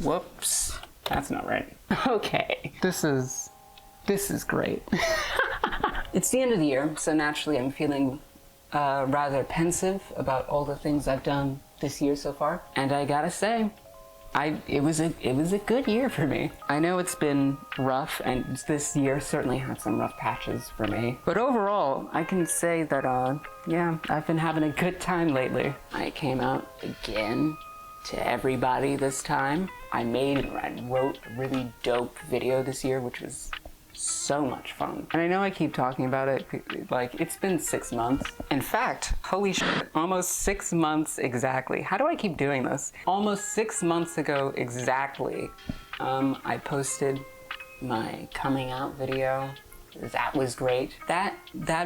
Whoops. That's not right. Okay. This is great. It's the end of the year, so naturally I'm feeling rather pensive about all the things I've done this year so far. And I gotta say, it was a good year for me. I know it's been rough, and this year certainly had some rough patches for me. But overall, I can say that, yeah, I've been having a good time lately. I came out again to everybody this time. I made and wrote a really dope video this year, which was so much fun. And I know I keep talking about it, like, it's been 6 months. In fact, holy shit, almost 6 months exactly. How do I keep doing this? Almost 6 months ago exactly, I posted my coming out video. That was great. That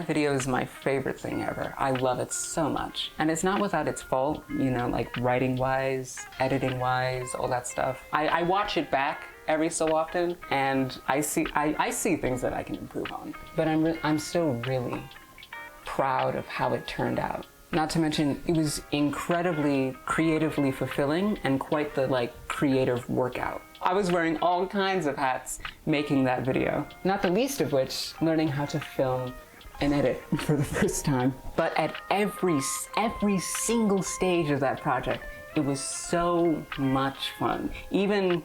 video is my favorite thing ever. I love it so much. And it's not without its fault, you know, like writing-wise, editing-wise, all that stuff. I watch it back every so often, and I see things that I can improve on. But I'm still really proud of how it turned out. Not to mention, it was incredibly creatively fulfilling and quite the, like, creative workout. I was wearing all kinds of hats making that video. Not the least of which, learning how to film and edit for the first time. But at every single stage of that project, it was so much fun. Even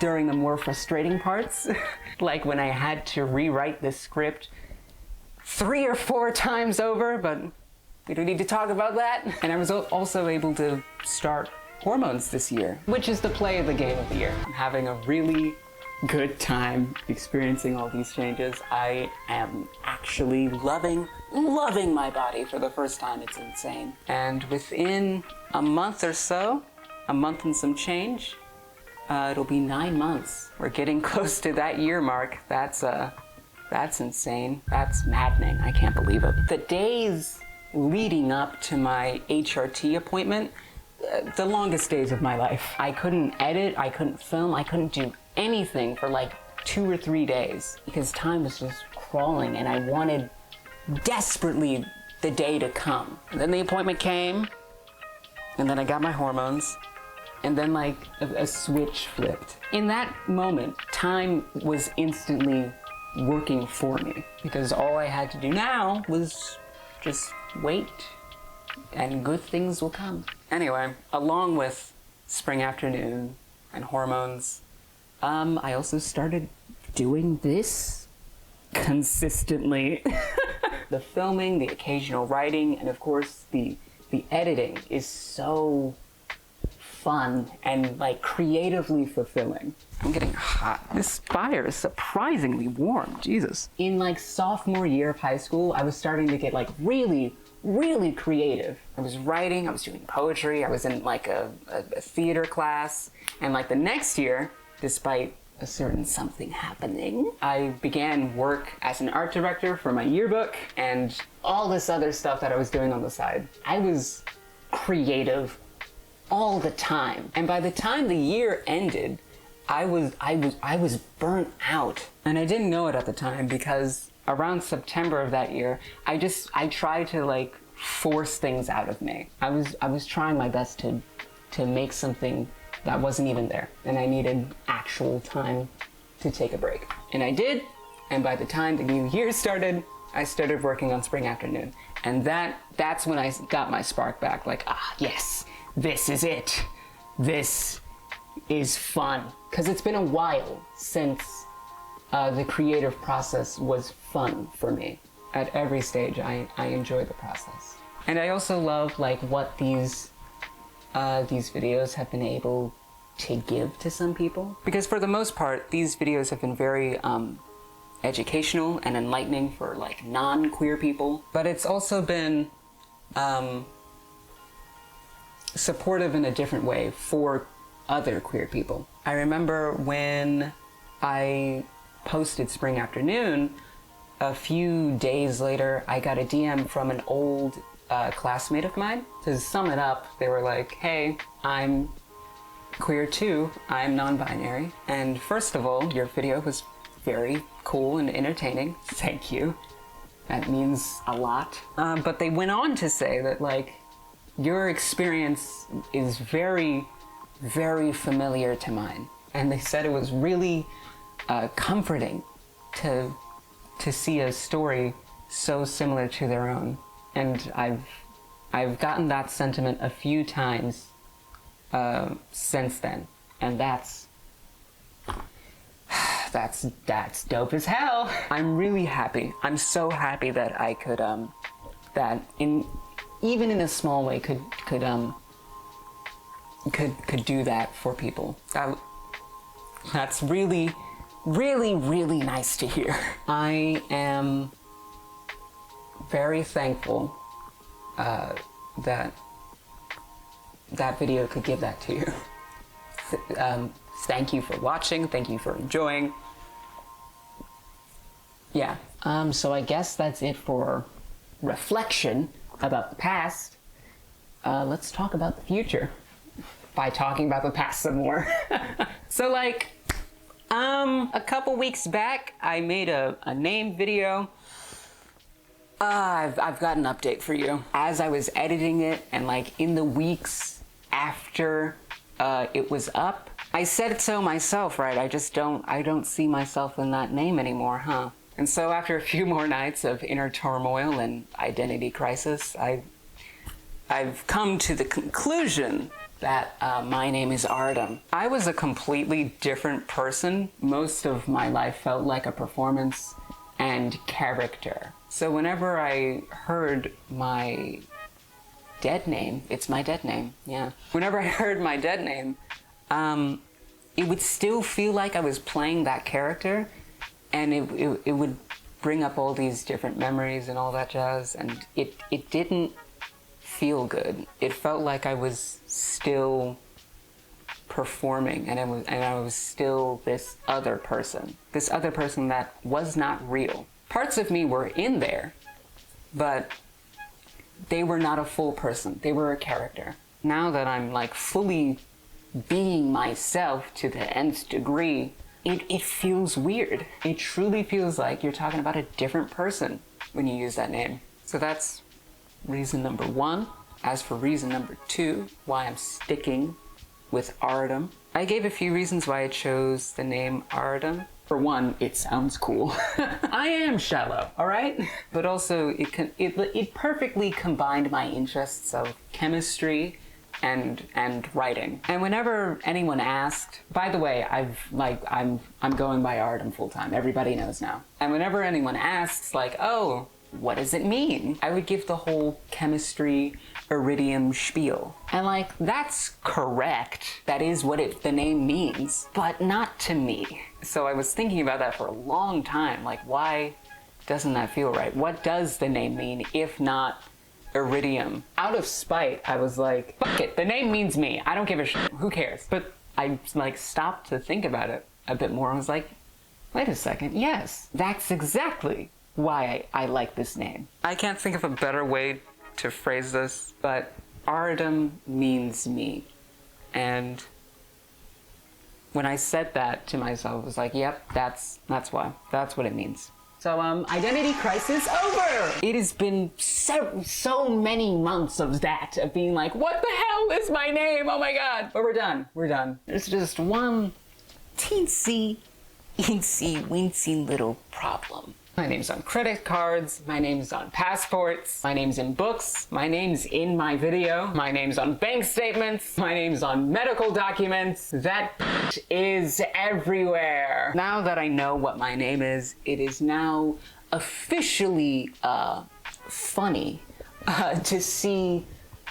during the more frustrating parts, like when I had to rewrite the script 3 or 4 times over, but we don't need to talk about that. And I was also able to start Hormones this year, which is the play of the game of the year. I'm having a really good time experiencing all these changes. I am actually loving my body for the first time. It's insane. And within a month or so, a month and some change, it'll be 9 months. We're getting close to that year mark. That's insane. That's maddening. I can't believe it. The days leading up to my HRT appointment, the longest days of my life. I couldn't edit, I couldn't film, I couldn't do anything for like 2 or 3 days because time was just crawling and I wanted desperately the day to come. And then the appointment came, and then I got my hormones, and then like a switch flipped. In that moment, time was instantly working for me because all I had to do now was just wait, and good things will come. Anyway, along with Spring Afternoon and Hormones, I also started doing this consistently. The filming, the occasional writing, and of course the editing is so fun and like creatively fulfilling. I'm getting hot. This fire is surprisingly warm, Jesus. In like sophomore year of high school, I was starting to get like really creative. I was writing, I was doing poetry, I was in like a theater class, and like the next year, despite a certain something happening, I began work as an art director for my yearbook and all this other stuff that I was doing on the side. I was creative all the time. And by the time the year ended, I was burnt out. And I didn't know it at the time because around September of that year, I tried to like force things out of me. I was trying my best to make something that wasn't even there. And I needed actual time to take a break. And I did. And by the time the new year started, I started working on Spring Afternoon. And that's when I got my spark back. Like, yes, this is it. This is fun. Because it's been a while since the creative process was fun for me. At every stage, I enjoy the process. And I also love like what these videos have been able to give to some people. Because for the most part, these videos have been very educational and enlightening for like non-queer people. But it's also been supportive in a different way for other queer people. I remember when I posted Spring Afternoon, a few days later, I got a DM from an old classmate of mine. To sum it up, they were like, hey, I'm queer too, I'm non-binary, and first of all, your video was very cool and entertaining. Thank you. That means a lot. But they went on to say that like, your experience is very, very familiar to mine. And they said it was really comforting to see a story so similar to their own. And I've gotten that sentiment a few times since then, and that's dope as hell. I'm really happy. I'm so happy that I could even in a small way could do that for people. That's really, really, really nice to hear. I am very thankful that video could give that to you. Thank you for watching. Thank you for enjoying. Yeah. So I guess that's it for reflection about the past. Let's talk about the future by talking about the past some more. So like, a couple weeks back, I made a name video. I've got an update for you. As I was editing it and like in the weeks after it was up, I said so myself, right? I don't see myself in that name anymore, huh? And so after a few more nights of inner turmoil and identity crisis, I've come to the conclusion that my name is Aridum. I was a completely different person. Most of my life felt like a performance and character. So whenever I heard my dead name, it's my dead name, yeah. Whenever I heard my dead name, it would still feel like I was playing that character, and it would bring up all these different memories and all that jazz, and it didn't feel good. It felt like I was still performing, and I was still this other person that was not real. Parts of me were in there, but they were not a full person. They were a character. Now that I'm like fully being myself to the nth degree, it feels weird. It truly feels like you're talking about a different person when you use that name. So that's reason number one. As for reason number two, why I'm sticking with Aridum, I gave a few reasons why I chose the name Aridum. For one, it sounds cool. I am shallow, all right? But also, it perfectly combined my interests of chemistry and writing. And whenever anyone asked, by the way, I'm going by Aridum full time. Everybody knows now. And whenever anyone asks, like, oh, what does it mean? I would give the whole chemistry Aridum spiel. And like, that's correct. That is what the name means, but not to me. So I was thinking about that for a long time. Like, why doesn't that feel right? What does the name mean if not Aridum? Out of spite, I was like, fuck it, the name means me. I don't give a shit, who cares? But I like stopped to think about it a bit more. I was like, wait a second, yes, that's exactly why I like this name. I can't think of a better way to phrase this, but Aridum means me. And when I said that to myself, I was like, yep, that's why. That's what it means. So, identity crisis over! It has been so many months of that, of being like, what the hell is my name? Oh my god! But we're done. We're done. There's just one teensy, weensy little problem. My name's on credit cards, my name's on passports, my name's in books, my name's in my video, my name's on bank statements, my name's on medical documents. That is everywhere. Now that I know what my name is, it is now officially funny to see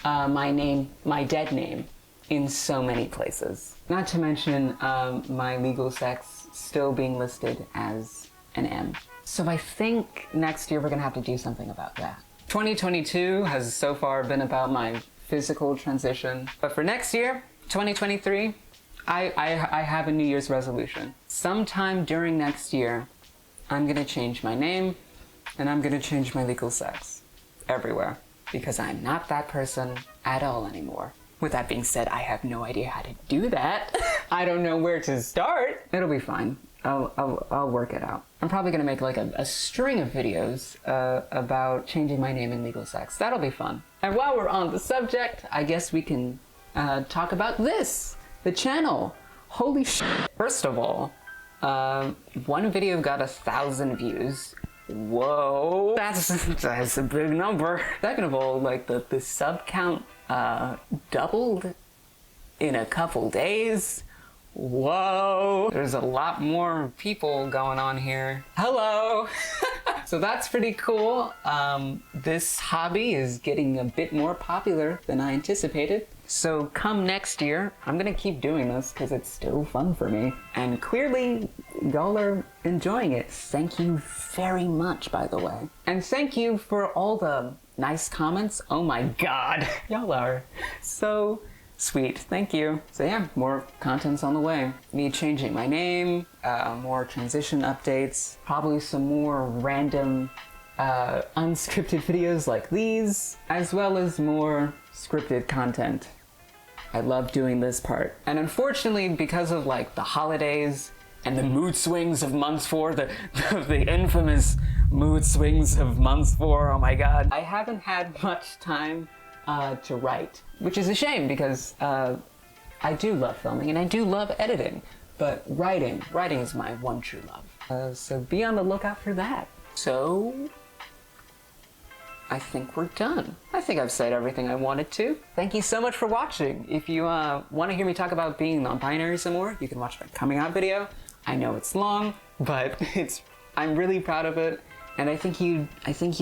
my dead name in so many places. Not to mention my legal sex still being listed as an M. So I think next year we're gonna have to do something about that. 2022 has so far been about my physical transition, but for next year, 2023, I have a New Year's resolution. Sometime during next year, I'm gonna change my name and I'm gonna change my legal sex everywhere, because I'm not that person at all anymore. With that being said, I have no idea how to do that. I don't know where to start. It'll be fine. I'll work it out. I'm probably gonna make like a string of videos about changing my name and legal sex. That'll be fun. And while we're on the subject, I guess we can talk about this. the channel. Holy shit. First of all, one video got 1,000 views. Whoa, that's a big number. Second of all, like the sub count doubled in a couple days. Whoa, there's a lot more people going on here. Hello. So that's pretty cool. This hobby is getting a bit more popular than I anticipated. So come next year, I'm gonna keep doing this because it's still fun for me. And clearly, y'all are enjoying it. Thank you very much, by the way. And thank you for all the nice comments. Oh my God, y'all are so sweet. Thank you. So yeah, more content's on the way. Me changing my name, more transition updates, probably some more random unscripted videos like these, as well as more scripted content. I love doing this part. And unfortunately, because of like the holidays and the mood swings of month 4, the infamous mood swings of month 4, oh my God, I haven't had much time to write, which is a shame because I do love filming and I do love editing, but writing is my one true love. So be on the lookout for that. So I think we're done. I think I've said everything I wanted to. Thank you so much for watching. If you want to hear me talk about being non-binary some more, you can watch my coming out video. I know it's long, but I'm really proud of it. And I think you'd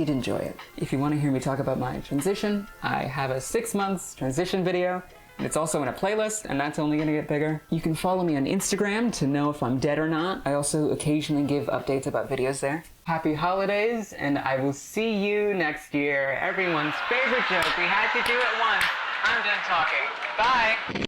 enjoy it. If you want to hear me talk about my transition, I have a 6 months transition video, and it's also in a playlist, and that's only gonna get bigger. You can follow me on Instagram to know if I'm dead or not. I also occasionally give updates about videos there. Happy holidays, and I will see you next year. Everyone's favorite joke. We had to do it once. I'm done talking. Bye.